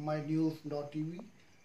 mynews.tv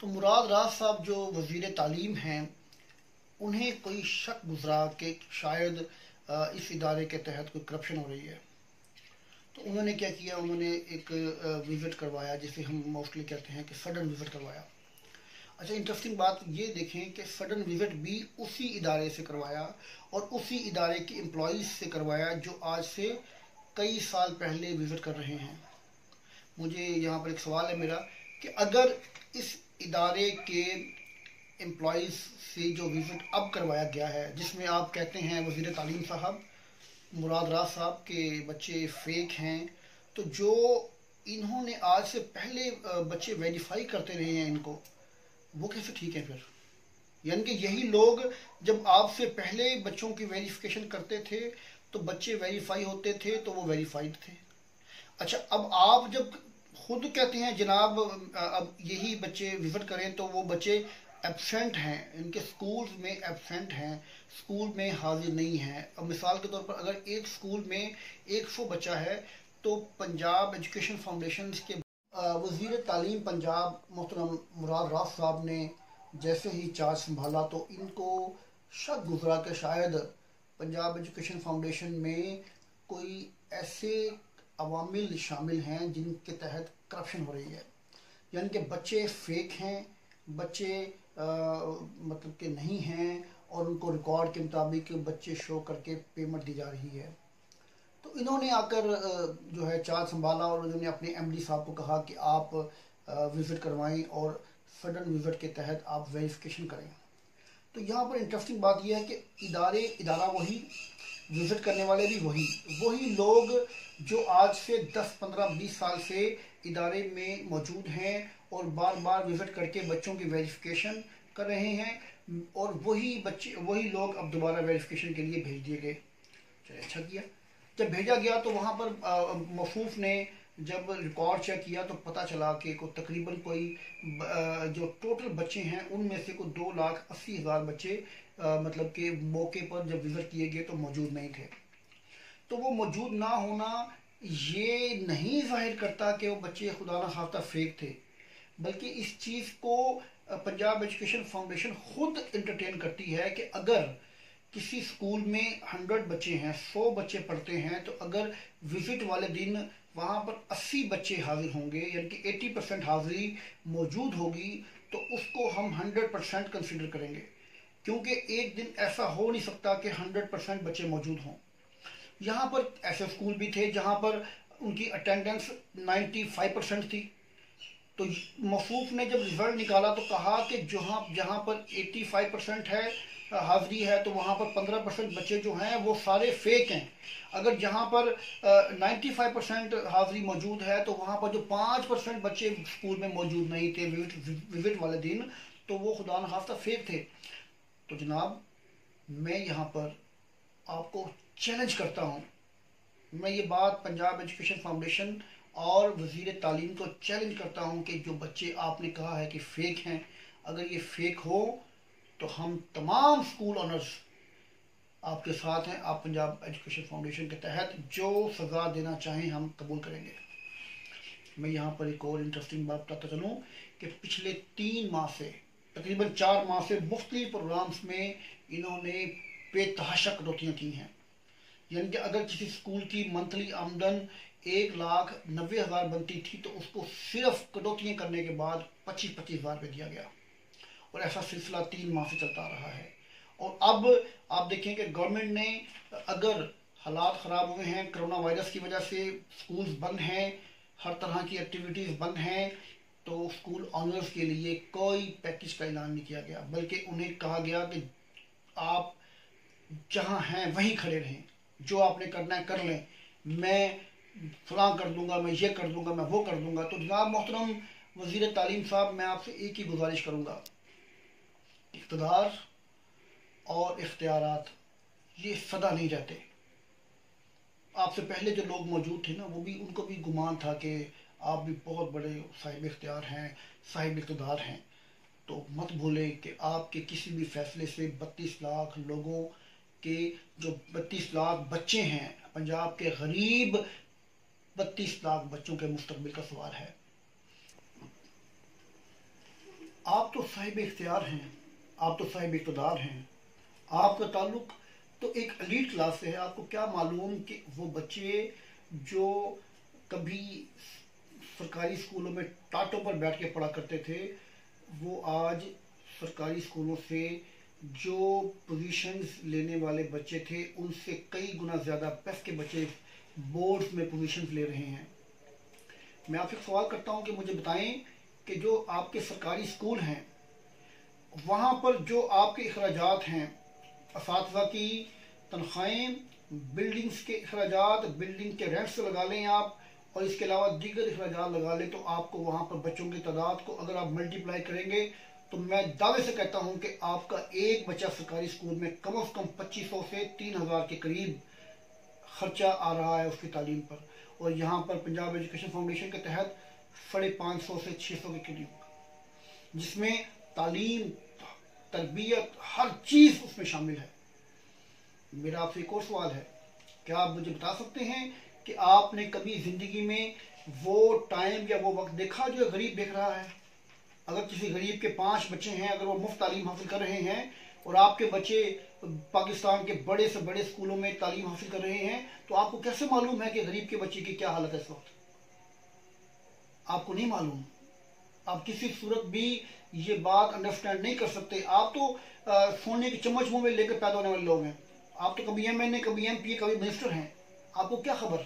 تو مراد راز صاحب جو وزیر تعلیم ہیں، انہیں کوئی شک گزرا کہ شاید اس ادارے کے تحت کوئی کرپشن ہو رہی ہے. تو انہوں نے کیا کیا، انہوں نے ایک وزٹ کروایا، جسے ہم موسٹلی کہتے ہیں کہ سڈن وزٹ کروایا. اچھا، انٹرسٹنگ بات یہ دیکھیں کہ سڈن وزٹ بھی اسی ادارے سے کروایا اور اسی ادارے کے امپلائیز سے کروایا جو آج سے کئی سال پہلے وزٹ کر رہے ہیں. مجھے یہاں پر ایک سوال ہے میرا کہ اگر اس ادارے کے امپلائیز سے جو وزٹ اب کروایا گیا ہے، جس میں آپ کہتے ہیں وزیر تعلیم صاحب مراد راز صاحب کے بچے فیک ہیں، تو جو انہوں نے آج سے پہلے بچے ویریفائی کرتے رہے ہیں ان کو، وہ کیسے ٹھیک ہے پھر؟ یعنی کہ یہی لوگ جب آپ سے پہلے بچوں کی ویریفیکیشن کرتے تھے تو بچے ویریفائی ہوتے تھے تو وہ ویریفائڈ تھے. اچھا، اب آپ جب خود کہتے ہیں جناب اب یہی بچے وزٹ کریں تو وہ بچے ایبسینٹ ہیں، ان کے سکولز میں ایبسینٹ ہیں، سکول میں حاضر نہیں ہیں. اب مثال کے طور پر اگر ایک سکول میں 100 بچہ ہے تو پنجاب ایجوکیشن فاؤنڈیشن کے وزیر تعلیم پنجاب محترم مراد راز صاحب نے جیسے ہی چارج سنبھالا تو ان کو شک گزرا کہ شاید پنجاب ایجوکیشن فاؤنڈیشن میں کوئی ایسے عوامل شامل ہیں جن کے تحت کرپشن ہو رہی ہے. یعنی کہ بچے فیک ہیں، بچے مطلب کہ نہیں ہیں، اور ان کو ریکارڈ کے مطابق بچے شو کر کے پیمنٹ دی جا رہی ہے. تو انہوں نے آ کر جو ہے چارج سنبھالا اور انہوں نے اپنے ایم ڈی صاحب کو کہا کہ آپ وزٹ کروائیں اور سڈن وزٹ کے تحت آپ ویریفیکیشن کریں. تو یہاں پر انٹرسٹنگ بات یہ ہے کہ ادارہ وہی، وزٹ کرنے والے بھی وہی لوگ جو آج سے 10 15 20 سال سے ادارے میں موجود ہیں اور بار بار وزٹ کر کے بچوں کی ویریفیکیشن کر رہے ہیں، اور وہی لوگ اب دوبارہ ویریفیکیشن کے لیے بھیج دیے گئے. چلے، اچھا کیا. جب بھیجا گیا تو وہاں پر موصوف نے جب ریکارڈ چیک کیا تو پتہ چلا کہ تقریباً کوئی جو ٹوٹل بچے ہیں ان میں سے کوئی 2,80,000 بچے مطلب کہ موقع پر جب وزٹ کیے گئے تو موجود نہیں تھے. تو وہ موجود نہ ہونا یہ نہیں ظاہر کرتا کہ وہ بچے خدا نہ خواستہ فیک تھے، بلکہ اس چیز کو پنجاب ایجوکیشن فاؤنڈیشن خود انٹرٹین کرتی ہے کہ اگر کسی سکول میں 100 بچے ہیں، 100 بچے پڑھتے ہیں، تو اگر وزٹ والے دن وہاں پر 80 بچے حاضر ہوں گے، یعنی کہ 80% حاضری موجود ہوگی، تو اس کو ہم 100% کنسیڈر کریں گے، کیونکہ ایک دن ایسا ہو نہیں سکتا کہ 100% بچے موجود ہوں. یہاں پر ایسے سکول بھی تھے جہاں پر ان کی اٹینڈنس 95% تھی. تو موصوف نے جب رزلٹ نکالا تو کہا کہ جہاں پر 85% ہے حاضری ہے تو وہاں پر 15% بچے جو ہیں وہ سارے فیک ہیں. اگر جہاں پر 95% حاضری موجود ہے تو وہاں پر جو 5% بچے اسکول میں موجود نہیں تھے وزٹ والے دن، تو وہ خدا نخواستہ فیک تھے. تو جناب، میں یہاں پر آپ کو چیلنج کرتا ہوں، میں یہ بات پنجاب ایجوکیشن فاؤنڈیشن اور وزیر تعلیم کو چیلنج کرتا ہوں کہ جو بچے آپ نے کہا ہے کہ فیک ہیں، اگر یہ فیک ہو تو ہم تمام سکول آنرز آپ کے ساتھ ہیں. آپ پنجاب ایجوکیشن فاؤنڈیشن کے تحت جو سزا دینا چاہیں ہم قبول کریں گے. میں یہاں پر ایک اور انٹرسٹنگ بات بتاتا چلوں کہ پچھلے 3 ماہ سے تقریباً 4 ماہ سے مختلف پروگرامز میں انہوں نے بے تحاشا کٹوتیاں کی ہیں. یعنی کہ اگر کسی سکول کی منتھلی آمدن 1,90,000 بنتی تھی تو اس کو صرف کٹوتیاں کرنے کے بعد 25,000 روپے دیا گیا، اور ایسا سلسلہ 3 ماہ سے چلتا رہا ہے. اور اب آپ دیکھیں کہ گورنمنٹ نے اگر حالات خراب ہوئے ہیں کرونا وائرس کی وجہ سے، سکولز بند ہیں، ہر طرح کی ایکٹیویٹیز بند ہیں، تو سکول آنرز کے لیے کوئی پیکج کا اعلان نہیں کیا گیا، بلکہ انہیں کہا گیا کہ آپ جہاں ہیں وہیں کھڑے رہیں، جو آپ نے کرنا ہے کر لیں، میں فلاں کر دوں گا، میں یہ کر دوں گا، میں وہ کر دوں گا. تو جناب محترم وزیر تعلیم صاحب، میں آپ سے ایک ہی گزارش کروں گا، اقتدار اور اختیارات یہ سدا نہیں رہتے. آپ سے پہلے جو لوگ موجود تھے نا، ان کو بھی گمان تھا کہ آپ بھی بہت بڑے صاحب اختیار ہیں، صاحب اقتدار ہیں. تو مت بھولیں کہ آپ کے کسی بھی فیصلے سے 32 لاکھ لوگوں کے، جو 32 لاکھ بچے ہیں پنجاب کے غریب 32 لاکھ بچوں کے مستقبل کا سوال ہے. آپ تو صاحب اختیار ہیں، آپ تو صاحب اقتدار ہیں، آپ کا تعلق تو ایک ایلیٹ کلاس سے ہے. آپ کو کیا معلوم کہ وہ بچے جو کبھی سرکاری اسکولوں میں ٹاٹوں پر بیٹھ کے پڑھا کرتے تھے، وہ آج سرکاری اسکولوں سے جو پوزیشنز لینے والے بچے تھے ان سے کئی گنا زیادہ پیس کے بچے بورڈز میں پوزیشنز لے رہے ہیں. میں آپ سے سوال کرتا ہوں کہ مجھے بتائیں کہ جو آپ کے سرکاری اسکول ہیں وہاں پر جو آپ کے اخراجات ہیں، اساتذہ کی تنخواہیں، بلڈنگز کے اخراجات، بلڈنگ کے رینٹس لگا لیں آپ، اور اس کے علاوہ دیگر اخراجات لگا لیں، تو آپ کو وہاں پر بچوں کی تعداد کو اگر آپ ملٹیپلائی کریں گے تو میں دعوے سے کہتا ہوں کہ آپ کا ایک بچہ سرکاری اسکول میں کم از کم 2500 سے 3000 کے قریب خرچہ آ رہا ہے اس کی تعلیم پر. اور یہاں پر پنجاب ایجوکیشن فاؤنڈیشن کے تحت 550 سے 600 کے قریب، جس میں تعلیم، تربیت، ہر چیز اس میں شامل ہے. میرا آپ سے ایک اور سوال ہے، کیا آپ مجھے بتا سکتے ہیں کہ آپ نے کبھی زندگی میں وہ ٹائم یا وہ وقت دیکھا جو غریب دیکھ رہا ہے؟ اگر کسی غریب کے 5 بچے ہیں، اگر وہ مفت تعلیم حاصل کر رہے ہیں اور آپ کے بچے پاکستان کے بڑے سے بڑے اسکولوں میں تعلیم حاصل کر رہے ہیں، تو آپ کو کیسے معلوم ہے کہ غریب کے بچے کی کیا حالت ہے اس وقت؟ آپ کو نہیں معلوم. آپ کسی صورت بھی یہ بات انڈرسٹینڈ نہیں کر سکتے. آپ تو سونے کی چمچ منہ میں لے کر پیدا ہونے والے لوگ ہیں. آپ تو کبھی ایم این اے، کبھی ایم پی اے، کبھی منسٹر ہیں. آپ کو کیا خبر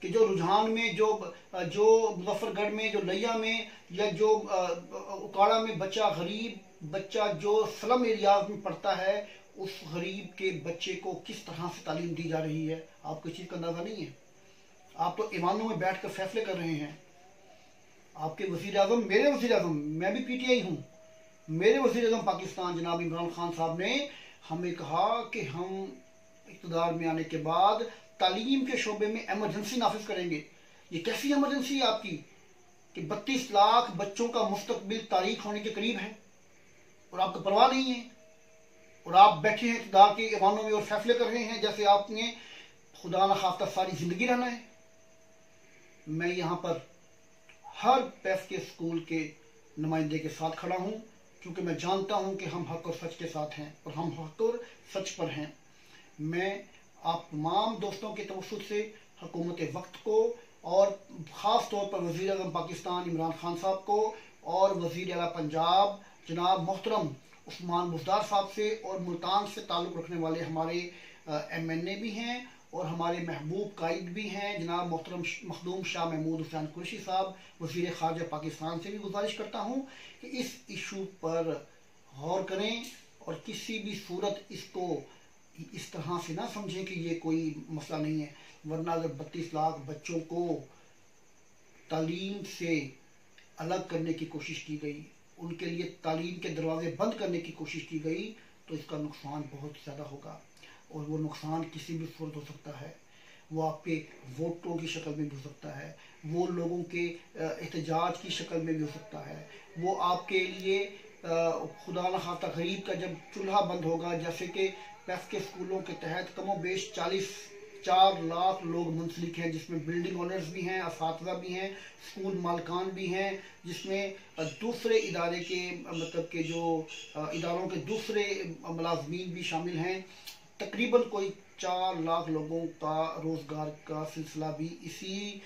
کہ جو رجحان میں، جو مظفر گڑھ میں، جو لیا میں، یا جو اکاڑا میں بچہ، غریب بچہ جو سلم ایریاز میں پڑھتا ہے، اس غریب کے بچے کو کس طرح سے تعلیم دی جا رہی ہے؟ آپ کو اس چیز کا اندازہ نہیں ہے. آپ تو ایوانوں میں بیٹھ کر فیصلے کر رہے ہیں. آپ کے وزیر اعظم، میرے وزیر اعظم، میں بھی پی ٹی آئی ہوں، میرے وزیر اعظم پاکستان جناب عمران خان صاحب نے ہمیں کہا کہ ہم اقتدار میں آنے کے بعد تعلیم کے شعبے میں ایمرجنسی نافذ کریں گے. یہ کیسی ایمرجنسی ہے آپ کی کہ 32 لاکھ بچوں کا مستقبل تاریک ہونے کے قریب ہے اور آپ کو پرواہ نہیں ہے، اور آپ بیٹھے ہیں اقتدار کے ایوانوں میں اور فیصلے کر رہے ہیں جیسے آپ نے خدا نخواستہ ساری زندگی رہنا ہے. میں یہاں پر ہر پیس کے اسکول کے نمائندے کے ساتھ کھڑا ہوں، کیونکہ میں جانتا ہوں کہ ہم حق اور سچ کے ساتھ ہیں اور ہم حق اور سچ پر ہیں. میں آپ تمام دوستوں کے توسط سے حکومت وقت کو اور خاص طور پر وزیر اعظم پاکستان عمران خان صاحب کو اور وزیر اعلیٰ پنجاب جناب محترم عثمان بزدار صاحب سے اور ملتان سے تعلق رکھنے والے ہمارے ایم این اے بھی ہیں اور ہمارے محبوب قائد بھی ہیں جناب محترم مخدوم شاہ محمود حسین قریشی صاحب وزیر خارجہ پاکستان سے بھی گزارش کرتا ہوں کہ اس ایشو پر غور کریں اور کسی بھی صورت اس کو اس طرح سے نہ سمجھیں کہ یہ کوئی مسئلہ نہیں ہے. ورنہ اگر 32 لاکھ بچوں کو تعلیم سے الگ کرنے کی کوشش کی گئی، ان کے لیے تعلیم کے دروازے بند کرنے کی کوشش کی گئی، تو اس کا نقصان بہت زیادہ ہوگا. اور وہ نقصان کسی بھی صورت ہو سکتا ہے. وہ آپ کے ووٹوں کی شکل میں بھی ہو سکتا ہے، وہ لوگوں کے احتجاج کی شکل میں بھی ہو سکتا ہے، وہ آپ کے لیے خدا نخواستہ غریب کا جب چولہا بند ہوگا، جیسے کہ پیس کے اسکولوں کے تحت کم و بیش 4 لاکھ لوگ منسلک ہیں، جس میں بلڈنگ اونرز بھی ہیں، اساتذہ بھی ہیں، اسکول مالکان بھی ہیں، جس میں دوسرے ادارے کے مطلب کہ جو اداروں کے دوسرے ملازمین بھی شامل ہیں. تقریباً کوئی 4 لاکھ لوگوں کا روزگار کا سلسلہ بھی اسی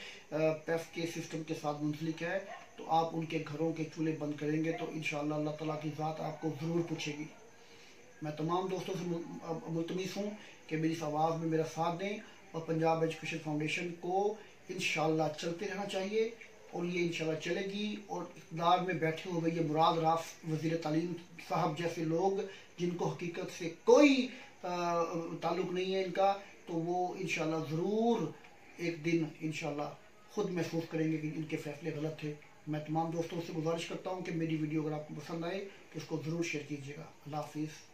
پیس کے سسٹم کے ساتھ منسلک ہے. تو آپ ان کے گھروں کے چولہے بند کریں گے تو انشاءاللہ اللہ تعالیٰ کی ذات آپ کو ضرور پوچھے گی. میں تمام دوستوں سے ملتمس ہوں کہ میری اس آواز میں میرا ساتھ دیں اور پنجاب ایجوکیشن فاؤنڈیشن کو انشاءاللہ چلتے رہنا چاہیے اور یہ انشاءاللہ چلے گی. اور اقتدار میں بیٹھے ہوئے یہ مراد راف وزیر تعلیم صاحب جیسے لوگ جن کو حقیقت سے کوئی تعلق نہیں ہے ان کا، تو وہ انشاءاللہ ضرور ایک دن انشاءاللہ خود محسوس کریں گے کہ ان کے فیصلے غلط تھے. میں تمام دوستوں سے گزارش کرتا ہوں کہ میری ویڈیو اگر آپ کو پسند آئے تو اس کو ضرور شیئر کیجیے گا. اللہ حافظ.